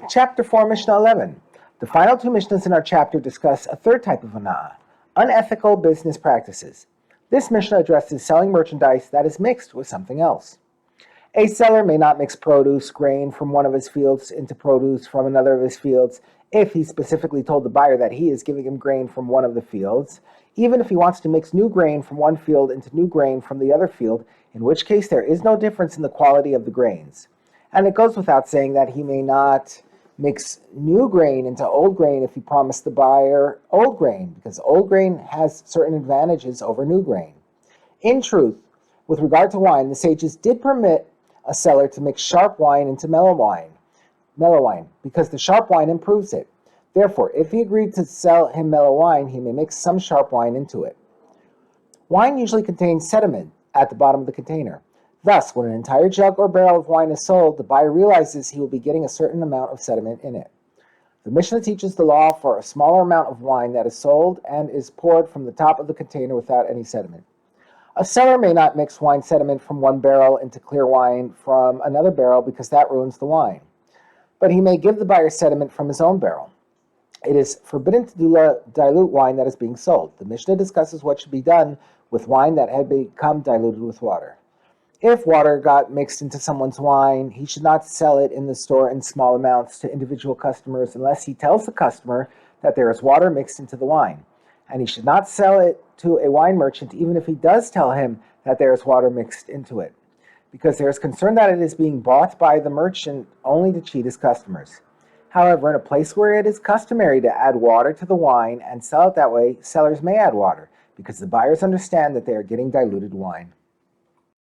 Chapter 4, Mishnah 11. The final two Mishnahs in our chapter discuss a third type of hana'ah, unethical business practices. This Mishnah addresses selling merchandise that is mixed with something else. A seller may not mix produce, grain from one of his fields into produce from another of his fields if he specifically told the buyer that he is giving him grain from one of the fields, even if he wants to mix new grain from one field into new grain from the other field, in which case there is no difference in the quality of the grains. And it goes without saying that he may not mix new grain into old grain if he promised the buyer old grain, because old grain has certain advantages over new grain. In truth, with regard to wine, the sages did permit a seller to mix sharp wine into mellow wine, because the sharp wine improves it. Therefore, if he agreed to sell him mellow wine, he may mix some sharp wine into it. Wine usually contains sediment at the bottom of the container. Thus, when an entire jug or barrel of wine is sold, the buyer realizes he will be getting a certain amount of sediment in it. The Mishnah teaches the law for a smaller amount of wine that is sold and is poured from the top of the container without any sediment. A seller may not mix wine sediment from one barrel into clear wine from another barrel because that ruins the wine. But he may give the buyer sediment from his own barrel. It is forbidden to dilute wine that is being sold. The Mishnah discusses what should be done with wine that had become diluted with water. If water got mixed into someone's wine, he should not sell it in the store in small amounts to individual customers unless he tells the customer that there is water mixed into the wine. And he should not sell it to a wine merchant even if he does tell him that there is water mixed into it, because there is concern that it is being bought by the merchant only to cheat his customers. However, in a place where it is customary to add water to the wine and sell it that way, sellers may add water, because the buyers understand that they are getting diluted wine.